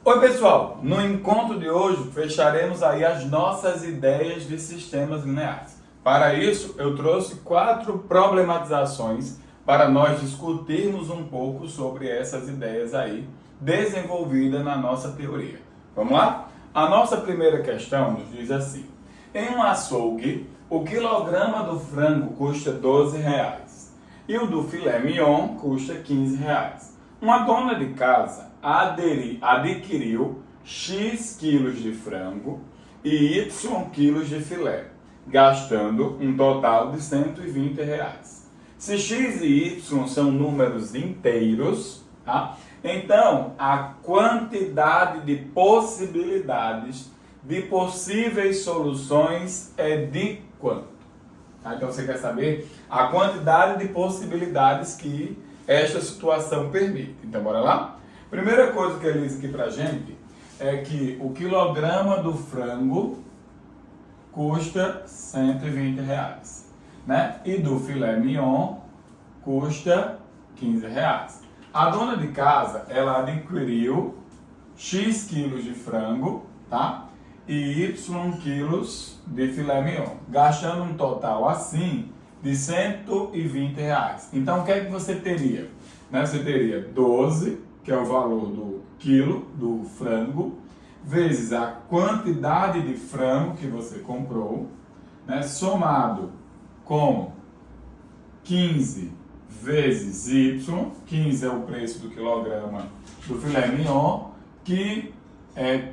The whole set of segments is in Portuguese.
Oi pessoal, no encontro de hoje fecharemos aí as nossas ideias de sistemas lineares. Para isso eu trouxe 4 problematizações para nós discutirmos um pouco sobre essas ideias aí desenvolvidas na nossa teoria. Vamos lá? A nossa primeira questão nos diz assim: em um açougue, o quilograma do frango custa R$12 e o do filé mignon custa R$15. Uma dona de casa adquiriu X quilos de frango e Y quilos de filé, gastando um total de R$120. Se X e Y são números inteiros, tá? Então a quantidade de possibilidades de possíveis soluções é de quanto? Tá? Então você quer saber a quantidade de possibilidades que esta situação permite. Então, bora lá? Primeira coisa que ele diz aqui pra gente é que o quilograma do frango custa R$120, né? E do filé mignon custa R$15. A dona de casa, ela adquiriu X quilos de frango, tá? E Y quilos de filé mignon, gastando um total assim de R$120. Então, o que é que você teria? Né? Você teria 12, que é o valor do quilo do frango, vezes a quantidade de frango que você comprou, né? Somado com 15 vezes Y, 15 é o preço do quilograma do filé mignon, que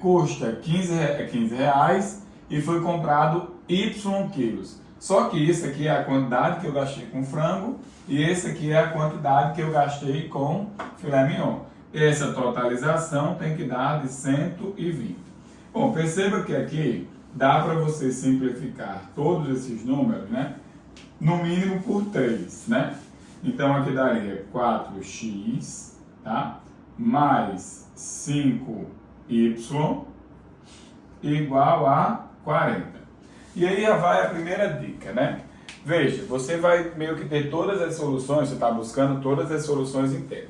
custa R$15 e foi comprado Y quilos. Só que isso aqui é a quantidade que eu gastei com frango e esse aqui é a quantidade que eu gastei com filé mignon. Essa totalização tem que dar de 120. Bom, perceba que aqui dá para você simplificar todos esses números, né? No mínimo por 3, né? Então aqui daria 4x, tá? Mais 5y igual a 40. E aí vai a primeira dica, né? Veja, você vai meio que ter todas as soluções, você está buscando todas as soluções inteiras.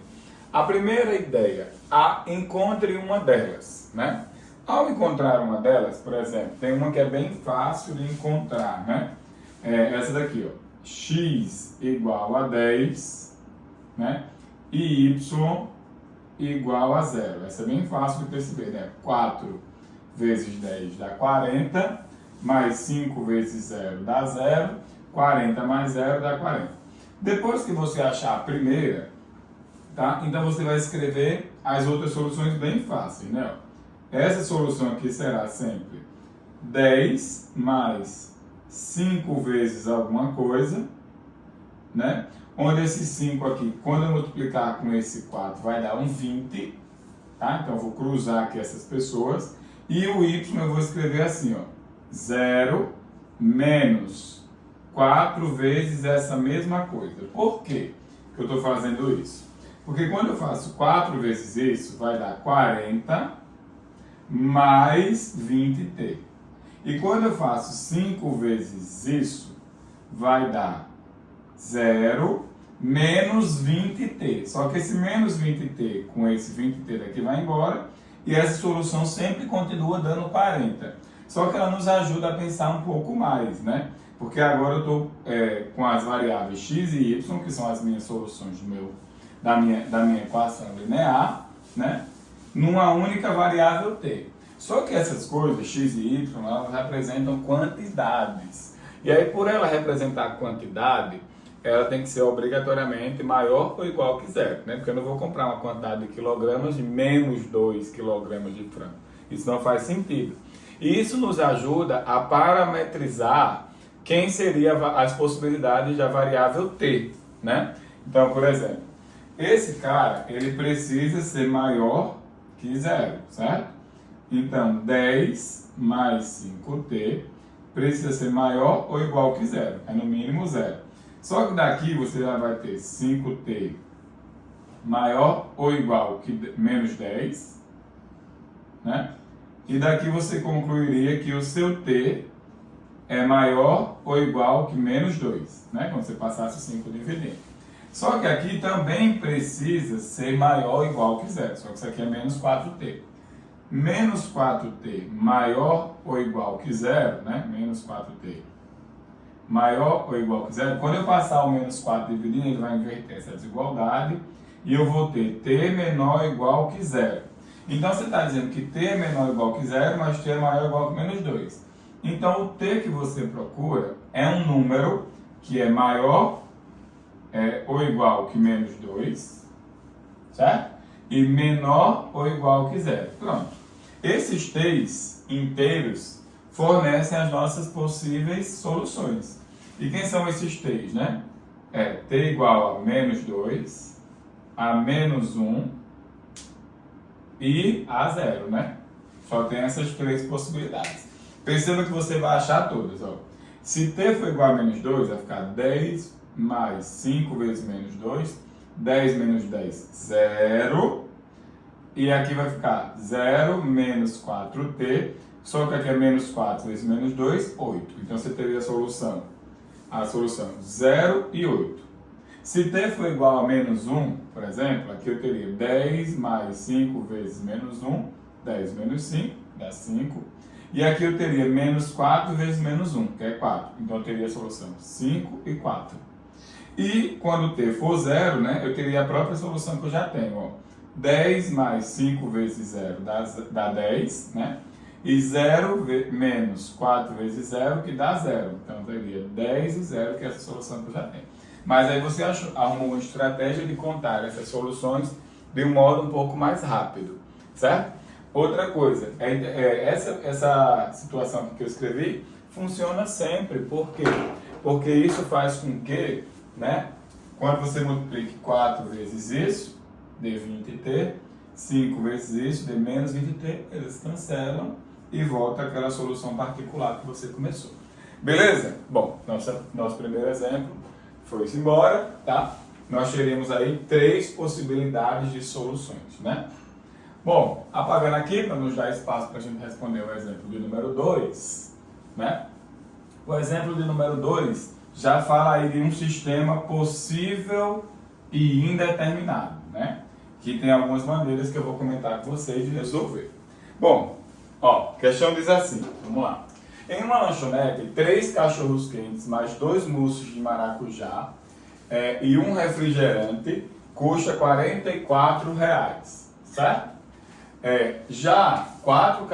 A primeira ideia, encontre uma delas, né? Ao encontrar uma delas, por exemplo, tem uma que é bem fácil de encontrar, né? Essa daqui, ó, x igual a 10, né? E y igual a 0. Essa é bem fácil de perceber, né? 4 vezes 10 dá 40, mais 5 vezes 0 dá 0, 40 mais 0 dá 40. Depois que você achar a primeira, tá? Então você vai escrever as outras soluções bem fáceis, né? Essa solução aqui será sempre 10 mais 5 vezes alguma coisa, né? Onde esse 5 aqui, quando eu multiplicar com esse 4, vai dar um 20, tá? Então eu vou cruzar aqui essas pessoas. E o y eu vou escrever assim, ó. 0 menos 4 vezes essa mesma coisa. Por quê que eu estou fazendo isso? Porque quando eu faço 4 vezes isso, vai dar 40 mais 20t. E quando eu faço 5 vezes isso, vai dar 0 menos 20t. Só que esse menos 20t com esse 20t daqui vai embora e essa solução sempre continua dando 40. Só que ela nos ajuda a pensar um pouco mais, né? Porque agora eu estou com as variáveis x e y, que são as minhas soluções da minha equação linear, né? Numa única variável t. Só que essas coisas, x e y, elas representam quantidades. E aí, por ela representar quantidade, ela tem que ser obrigatoriamente maior ou igual que 0, né? Porque eu não vou comprar uma quantidade de quilogramas de menos 2 quilogramas de frango. Isso não faz sentido. E isso nos ajuda a parametrizar quem seriam as possibilidades da variável t, né? Então, por exemplo, esse cara, ele precisa ser maior que 0, certo? Então, 10 mais 5t precisa ser maior ou igual que 0, é no mínimo 0. Só que daqui você já vai ter 5t maior ou igual que menos 10, né? E daqui você concluiria que o seu t é maior ou igual que menos 2, né? Quando você passasse o 5 dividindo. Só que aqui também precisa ser maior ou igual que 0, só que isso aqui é menos 4t. menos 4t maior ou igual que zero, né? Menos 4t maior ou igual que zero. Quando eu passar o menos 4 dividindo, ele vai inverter essa desigualdade e eu vou ter t menor ou igual que zero. Então, você está dizendo que t é menor ou igual que zero, mas t é maior ou igual que menos 2. Então, o t que você procura é um número que é maior ou igual que menos 2, certo? E menor ou igual que zero. Pronto. Esses t's inteiros fornecem as nossas possíveis soluções. E quem são esses t's, né? T igual a menos 2, a menos 1 e a zero, né? Só tem essas três possibilidades. Perceba que você vai achar todas, ó. Se t for igual a menos 2, vai ficar 10 mais 5 vezes menos 2, 10 menos 10, 0. E aqui vai ficar 0 menos 4t, só que aqui é menos 4 vezes menos 2, 8. Então você teria a solução 0 e 8. Se t for igual a menos 1, por exemplo, aqui eu teria 10 mais 5 vezes menos 1, 10 menos 5, dá 5. E aqui eu teria menos 4 vezes menos 1, que é 4. Então eu teria a solução 5 e 4. E quando t for 0, né, eu teria a própria solução que eu já tenho, ó. 10 mais 5 vezes 0 dá 10, né? E 0 menos 4 vezes 0, que dá 0. Então, eu teria 10 e 0, que é essa solução que eu já tenho. Mas aí você arrumou uma estratégia de contar essas soluções de um modo um pouco mais rápido, certo? Outra coisa, essa situação que eu escrevi funciona sempre. Por quê? Porque isso faz com que, né, quando você multiplique 4 vezes isso, dê 20t, 5 vezes isso, dê menos 20t, eles cancelam e volta àquela solução particular que você começou. Beleza? Bom, nosso primeiro exemplo foi-se embora, tá? Nós teremos aí 3 possibilidades de soluções, né? Bom, apagando aqui, para nos dar espaço para a gente responder o exemplo de número 2, né? O exemplo de número 2 já fala aí de um sistema possível e indeterminado, né? Que tem algumas maneiras que eu vou comentar com vocês de resolver. Bom, ó, a questão diz assim, vamos lá. Em uma lanchonete, 3 cachorros quentes mais 2 mousses de maracujá e um refrigerante custa R$44, certo? Já 4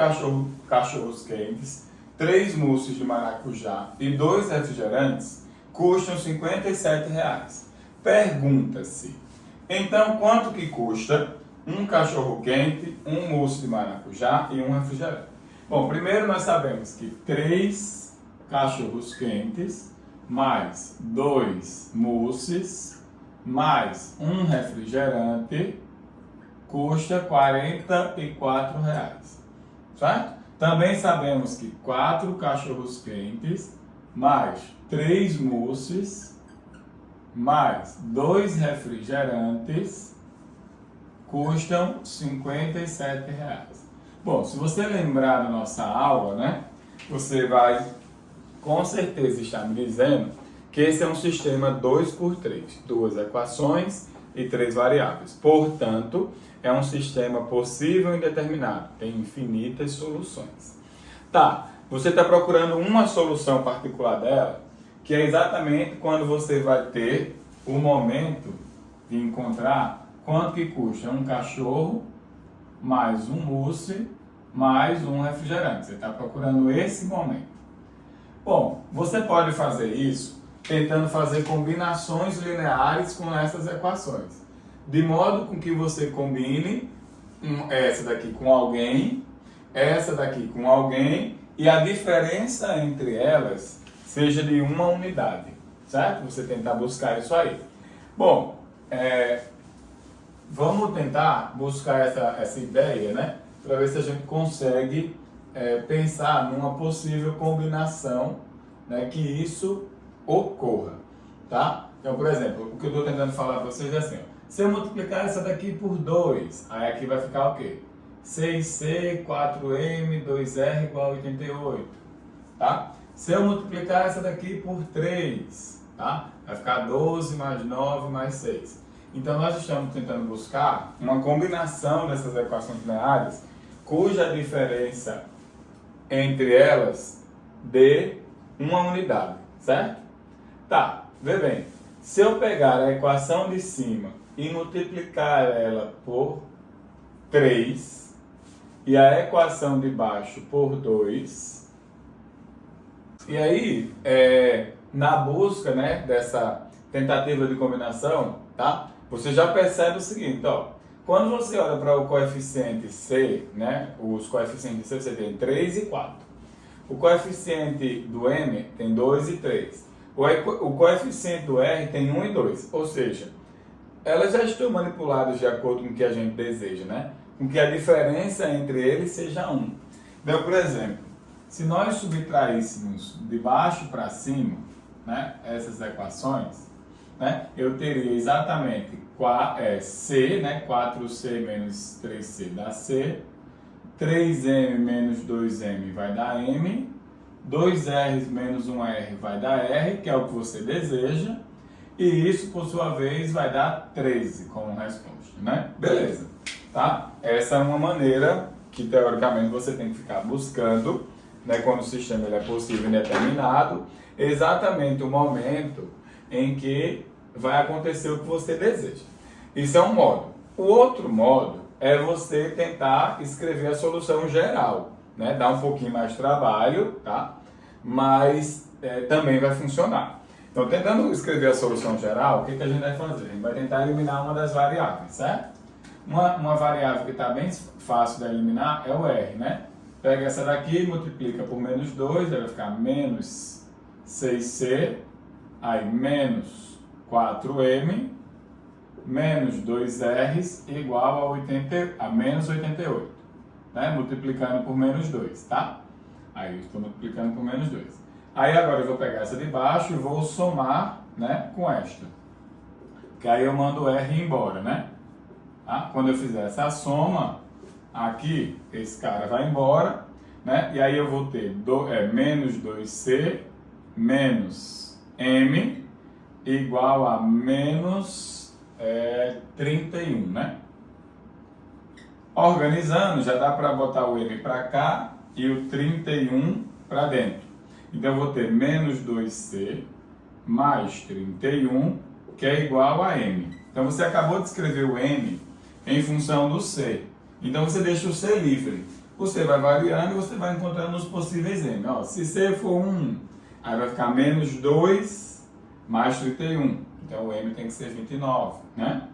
cachorros quentes, 3 mousses de maracujá e 2 refrigerantes custam R$57. Pergunta-se, então quanto que custa um cachorro quente, um mousse de maracujá e um refrigerante? Bom, primeiro nós sabemos que 3 cachorros quentes mais 2 mousses mais um refrigerante custa R$44, certo? Também sabemos que 4 cachorros quentes mais 3 mousses mais 2 refrigerantes custam R$57. Bom, se você lembrar da nossa aula, né, você vai com certeza estar me dizendo que esse é um sistema 2×3, 2 equações e 3 variáveis. Portanto, é um sistema possível e indeterminado, tem infinitas soluções. Tá, você está procurando uma solução particular dela, que é exatamente quando você vai ter o momento de encontrar quanto que custa um cachorro mais um mousse mais um refrigerante. Você está procurando esse momento. Bom, você pode fazer isso tentando fazer combinações lineares com essas equações, de modo com que você combine essa daqui com alguém, essa daqui com alguém, e a diferença entre elas seja de uma unidade, certo? Você tentar buscar isso aí. Bom, vamos tentar buscar essa ideia, né? Para ver se a gente consegue pensar numa possível combinação, né, que isso ocorra, tá? Então, por exemplo, o que eu estou tentando falar para vocês é assim, ó, se eu multiplicar essa daqui por 2, aí aqui vai ficar o quê? 6c, 4m, 2r igual a 88, tá? Se eu multiplicar essa daqui por 3, tá? Vai ficar 12 mais 9 mais 6. Então, nós estamos tentando buscar uma combinação dessas equações lineares cuja diferença entre elas dê uma unidade, certo? Tá, vê bem. Se eu pegar a equação de cima e multiplicar ela por 3 e a equação de baixo por 2, e aí, na busca, né, dessa tentativa de combinação, tá? Você já percebe o seguinte, ó. Quando você olha para o coeficiente C, né, os coeficientes de C, você tem 3 e 4. O coeficiente do M tem 2 e 3. O coeficiente do R tem 1 e 2. Ou seja, elas já estão manipuladas de acordo com o que a gente deseja, né? Com que a diferença entre eles seja 1. Então, por exemplo, se nós subtraíssemos de baixo para cima, né, essas equações, né, eu teria exatamente C, né, 4C menos 3C dá C, 3M menos 2M vai dar M, 2R menos 1R vai dar R, que é o que você deseja, e isso, por sua vez, vai dar 13 como resposta, né? Beleza, tá? Essa é uma maneira que, teoricamente, você tem que ficar buscando, né, quando o sistema ele é possível e determinado, exatamente o momento em que vai acontecer o que você deseja. Isso é um modo. O outro modo é você tentar escrever a solução geral, né? Dá um pouquinho mais de trabalho, tá? Mas também vai funcionar. Então, tentando escrever a solução geral, o que a gente vai fazer? A gente vai tentar eliminar uma das variáveis, certo? Uma variável que está bem fácil de eliminar é o R, né? Pega essa daqui e multiplica por menos 2, vai ficar menos 6C, aí menos 4M, menos 2R's igual a menos 88, né? Multiplicando por menos 2, tá? Aí eu estou multiplicando por menos 2. Aí agora eu vou pegar essa de baixo e vou somar, né, com esta. Que aí eu mando o R embora, né? Tá? Quando eu fizer essa soma, aqui esse cara vai embora, né? E aí eu vou ter menos 2C menos M igual a menos 31, né? Organizando, já dá para botar o M para cá e o 31 para dentro. Então eu vou ter menos 2C mais 31, que é igual a M. Então você acabou de escrever o M em função do C. Então você deixa o C livre. O C vai variando e você vai encontrando os possíveis M. Ó, se C for 1, aí vai ficar menos 2 mais 31. Então o M tem que ser 29, né?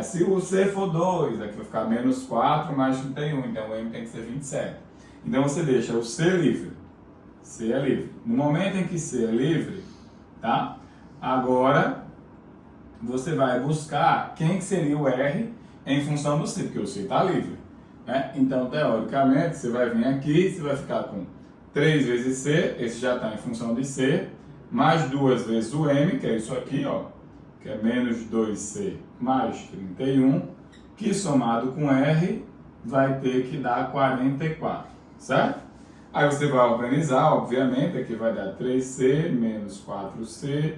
Se o C for 2, aqui vai ficar menos 4 mais 31. Então o M tem que ser 27. Então você deixa o C livre. C é livre. No momento em que C é livre, tá? Agora você vai buscar quem que seria o R em função do C, porque o C está livre, né? Então, teoricamente, você vai vir aqui, você vai ficar com 3 vezes C, esse já está em função de C, mais 2 vezes o M, que é isso aqui, ó, que é menos 2C mais 31, que somado com R vai ter que dar 44, certo? Aí você vai organizar, obviamente, aqui vai dar 3C menos 4C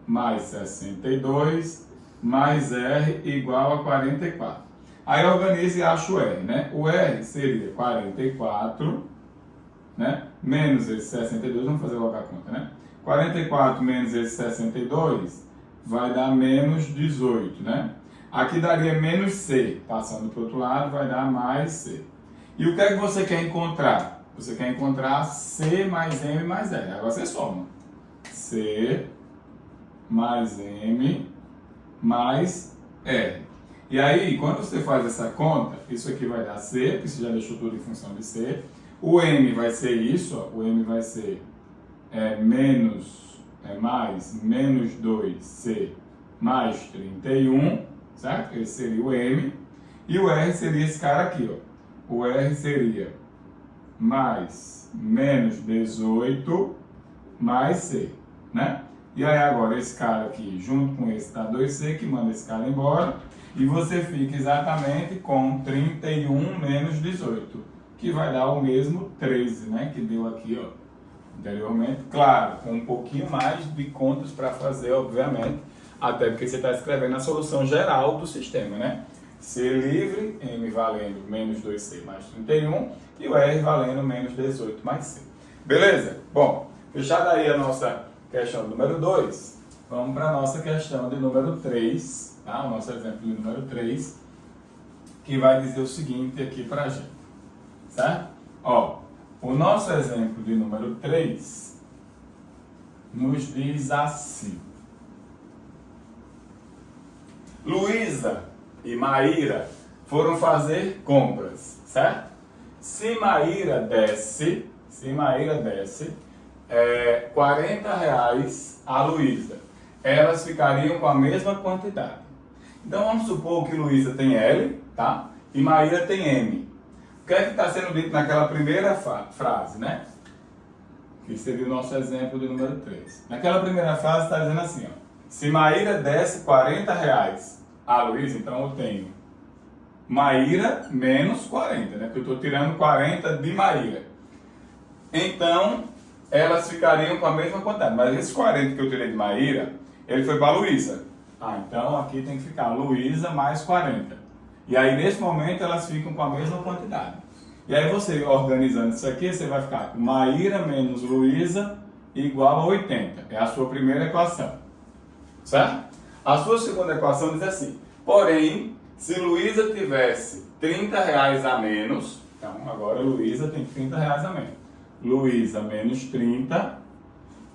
mais 62 mais R igual a 44. Aí organiza e acha o R, né? O R seria 44, né? Menos esse 62, vamos fazer logo a conta, né? 44 menos esse 62 vai dar menos 18, né? Aqui daria menos C, passando para o outro lado vai dar mais C. E o que é que você quer encontrar? Você quer encontrar C mais M mais R. Agora você soma. C mais M mais R. E aí, quando você faz essa conta, isso aqui vai dar C, porque você já deixou tudo em função de C. O M vai ser isso, ó, o M vai ser mais menos 2C mais 31, certo? Esse seria o M. E o R seria esse cara aqui, ó. O R seria mais menos 18 mais C, né? E aí agora esse cara aqui, junto com esse dá 2C, que manda esse cara embora, e você fica exatamente com 31 menos 18, que vai dar o mesmo 13, né? Que deu aqui, ó, anteriormente. Claro, com um pouquinho mais de contas para fazer, obviamente, até porque você está escrevendo a solução geral do sistema, né? C livre, M valendo menos 2C mais 31 e o R valendo menos 18 mais C. Beleza? Bom, fechada aí a nossa questão número 2, vamos para a nossa questão de número 3, tá? O nosso exemplo de número 3, que vai dizer o seguinte aqui para a gente, certo? Ó, o nosso exemplo de número 3 nos diz assim: Luísa e Maíra foram fazer compras, certo? Se Maíra desse R$40 a Luísa, elas ficariam com a mesma quantidade. Então vamos supor que Luísa tem L, tá? E Maíra tem M. O que é que está sendo dito naquela primeira frase, né? Que seria o nosso exemplo de número 3. Naquela primeira frase está dizendo assim, ó: se Maíra desse R$40 a Luísa, então eu tenho Maíra menos 40, né? Porque eu estou tirando 40 de Maíra. Então, elas ficariam com a mesma quantidade. Mas esse 40 que eu tirei de Maíra, ele foi para Luísa. Então aqui tem que ficar Luísa mais 40. E aí, nesse momento, elas ficam com a mesma quantidade. E aí, você organizando isso aqui, você vai ficar com Maíra menos Luísa igual a 80. É a sua primeira equação. Certo? A sua segunda equação diz assim: porém, se Luísa tivesse R$30 a menos, então agora Luísa tem R$30 a menos. Luísa menos 30,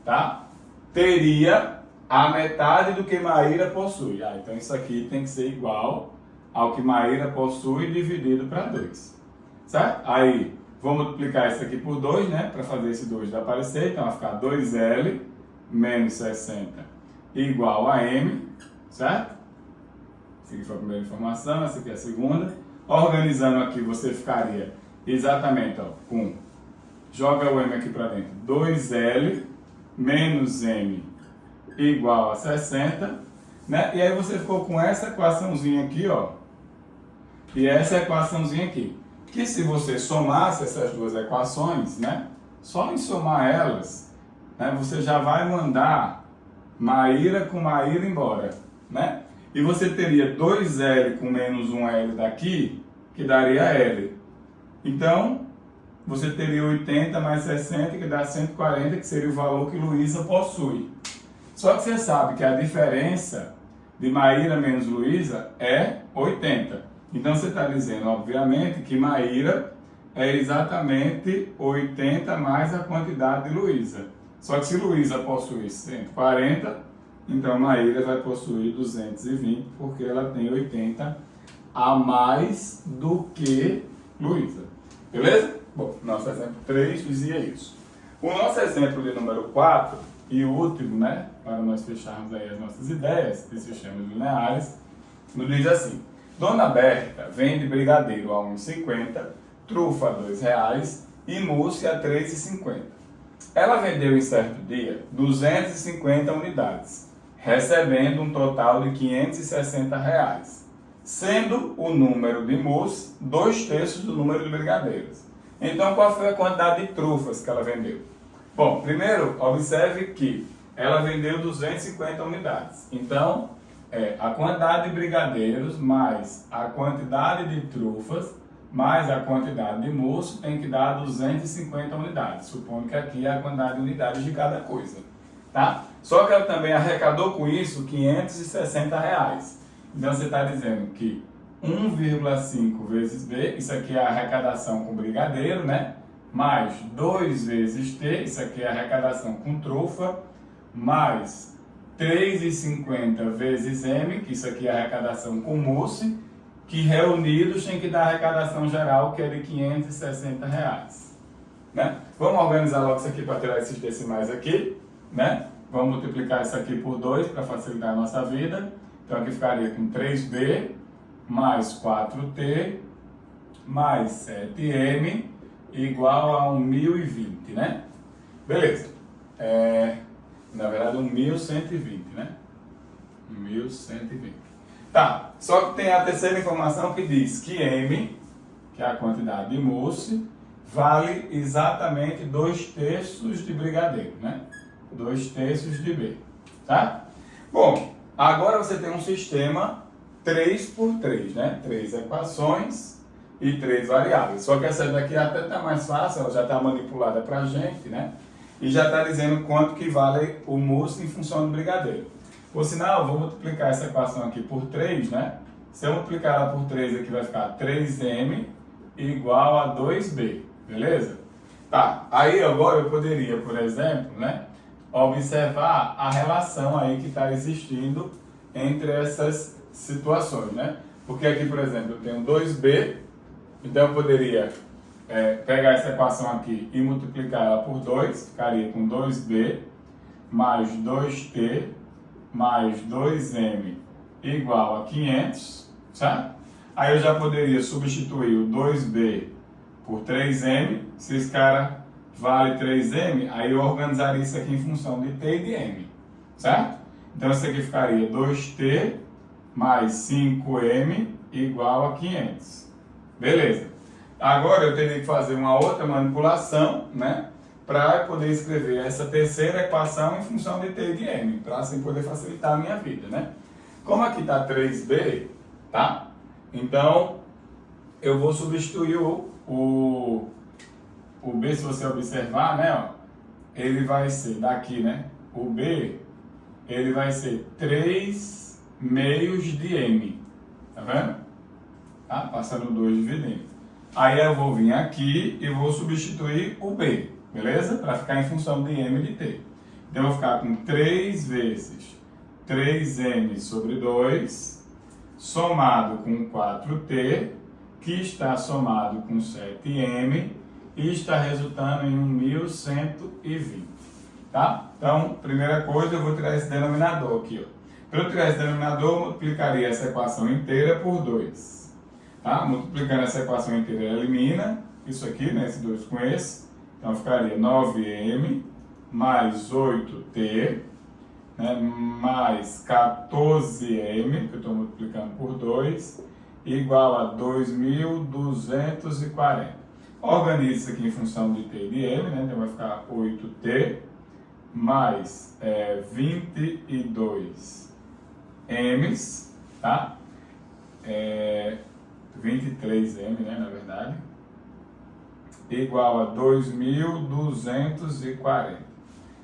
tá? Teria a metade do que Maíra possui. Então isso aqui tem que ser igual ao que Maíra possui dividido para 2. Certo? Aí, vou multiplicar isso aqui por 2, né? Para fazer esse 2 aparecer. Então vai ficar 2L menos 60 igual a M. Certo? Essa aqui foi a primeira informação, essa aqui é a segunda. Organizando aqui, você ficaria exatamente, ó, com... Joga o M aqui para dentro. 2L menos M igual a 60, né? E aí você ficou com essa equaçãozinha aqui, ó. E essa equaçãozinha aqui. Que se você somasse essas duas equações, né? Só em somar elas, né? Você já vai mandar Maíra com Maíra embora, né? E você teria 2L com menos 1L daqui, que daria L. Então, você teria 80 mais 60, que dá 140, que seria o valor que Luísa possui. Só que você sabe que a diferença de Maíra menos Luísa é 80. Então você está dizendo, obviamente, que Maíra é exatamente 80 mais a quantidade de Luísa. Só que se Luísa possui 140, então Maíra vai possuir 220, porque ela tem 80 a mais do que Luísa. Beleza? Bom, nosso exemplo 3 dizia isso. O nosso exemplo de número 4, e o último, né, para nós fecharmos aí as nossas ideias de sistemas lineares, nos diz assim: Dona Berta vende brigadeiro a R$ 1,50, trufa a R$ 2,00 e mousse a R$ 3,50. Ela vendeu em certo dia 250 unidades, recebendo um total de R$ 560, sendo o número de mousse 2/3 do número de brigadeiros. Então, qual foi a quantidade de trufas que ela vendeu? Bom, primeiro, observe que ela vendeu 250 unidades. Então, a quantidade de brigadeiros mais a quantidade de trufas mais a quantidade de mousse tem que dar 250 unidades. Supondo que aqui é a quantidade de unidades de cada coisa. Tá? Só que ela também arrecadou com isso R$ 560. Então, você está dizendo que 1,5 vezes B, isso aqui é a arrecadação com brigadeiro, né? Mais 2 vezes T, isso aqui é a arrecadação com trufa, mais 3,50 vezes M, que isso aqui é a arrecadação com mousse, que reunidos tem que dar a arrecadação geral, que é de R$ 560. Né? Vamos organizar logo isso aqui para tirar esses decimais aqui, né? Vamos multiplicar isso aqui por 2 para facilitar a nossa vida. Então aqui ficaria com 3B mais 4T mais 7M igual a 1.020, né? Beleza. Na verdade, 1.120, né? 1.120. Tá, só que tem a terceira informação que diz que M, que é a quantidade de mousse, vale exatamente 2/3 de brigadeiro, né? 2/3 de B, tá? Bom, agora você tem um sistema 3 por 3, né? 3 equações e 3 variáveis. Só que essa daqui até está mais fácil, ela já está manipulada para a gente, né? E já está dizendo quanto que vale o mousse em função do brigadeiro. Por sinal, eu vou multiplicar essa equação aqui por 3, né? Se eu multiplicar ela por 3 aqui vai ficar 3m igual a 2b, beleza? Tá, aí agora eu poderia, por exemplo, né, observar a relação aí que está existindo entre essas situações, né? Porque aqui, por exemplo, eu tenho 2b, então eu poderia pegar essa equação aqui e multiplicar ela por 2, ficaria com 2b mais 2t mais 2m igual a 500, certo? Aí eu já poderia substituir o 2b por 3m, se esse cara vale 3m, aí eu organizaria isso aqui em função de t e de m, certo? Então isso aqui ficaria 2t mais 5m igual a 500. Beleza. Agora eu teria que fazer uma outra manipulação, né? Para poder escrever essa terceira equação em função de t e de m, para assim poder facilitar a minha vida, né? Como aqui está 3b, tá? Então eu vou substituir o b, se você observar, né? Ó, ele vai ser daqui, né? O b, ele vai ser 3 meios de m, tá vendo? Tá? Passando 2 dividindo. Aí eu vou vir aqui e vou substituir o b, beleza? Para ficar em função de m e de t. Então eu vou ficar com 3 vezes 3m sobre 2, somado com 4t, que está somado com 7m, e está resultando em 1120. Tá? Então, primeira coisa, eu vou tirar esse denominador aqui. Para eu tirar esse denominador, eu multiplicaria essa equação inteira por 2. Tá? Multiplicando essa equação inteira, ela elimina isso aqui, né? Esse 2 com esse. Então, ficaria 9m mais 8t, né? Mais 14m, que eu estou multiplicando por 2, igual a 2.240. Organize isso aqui em função de t e de m, né? Então, vai ficar 8t mais 22 m's, tá? 23m, né, na verdade, igual a 2.240,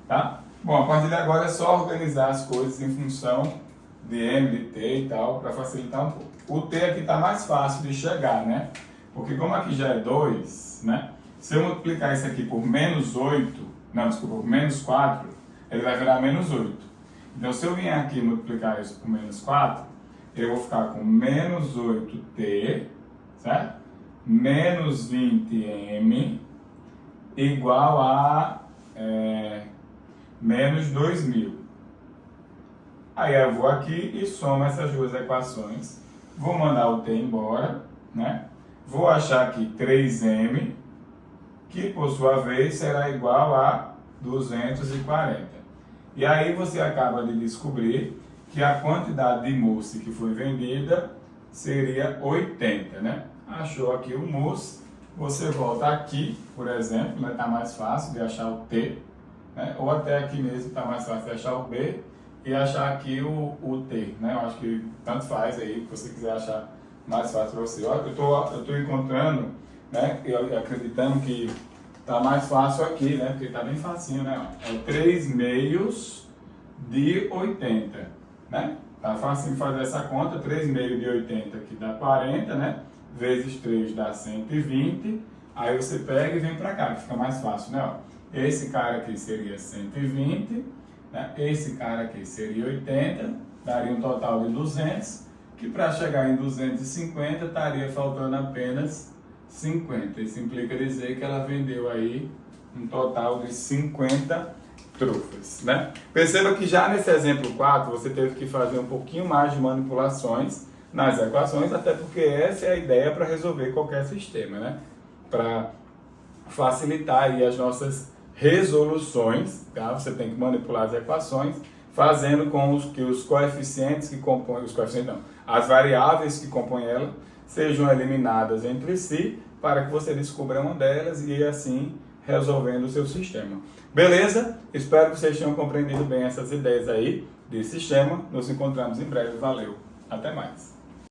tá? Bom, a partir de agora é só organizar as coisas em função de m, de t e tal, para facilitar um pouco. O t aqui está mais fácil de chegar, né? Porque como aqui já é 2, né? Se eu multiplicar isso aqui por menos 8, não, desculpa, por menos 4, ele vai virar menos 8. Então, se eu vier aqui multiplicar isso por menos 4, eu vou ficar com menos 8t, certo? Menos 20m igual a menos 2.000. Aí eu vou aqui e somo essas duas equações. Vou mandar o t embora, né? Vou achar aqui 3m, que por sua vez será igual a 240. E aí você acaba de descobrir que a quantidade de mousse que foi vendida seria 80, né? Achou aqui o mousse, você volta aqui, por exemplo, né? Tá mais fácil de achar o T, né? Ou até aqui mesmo tá mais fácil de achar o B e achar aqui o T, né? Eu acho que tanto faz aí, que você quiser achar mais fácil para você. Eu tô encontrando, né? Eu acreditando que tá mais fácil aqui, né? Porque tá bem facinho, né? É 3 meios de 80, né? Tá fácil de fazer essa conta. 3 meios de 80 que dá 40, né? Vezes 3 dá 120. Aí você pega e vem para cá, que fica mais fácil, né? Ó, esse cara aqui seria 120, né? Esse cara aqui seria 80, daria um total de 200, que para chegar em 250 estaria faltando apenas 50. Isso implica dizer que ela vendeu aí um total de 50 trufas, né? Perceba que já nesse exemplo 4 você teve que fazer um pouquinho mais de manipulações nas equações, até porque essa é a ideia para resolver qualquer sistema, né? Para facilitar aí as nossas resoluções, tá? Você tem que manipular as equações fazendo com que os coeficientes que compõem, as variáveis que compõem ela sejam eliminadas entre si, para que você descubra uma delas e assim resolvendo o seu sistema. Beleza? Espero que vocês tenham compreendido bem essas ideias aí de sistema. Nos encontramos em breve. Valeu. Até mais.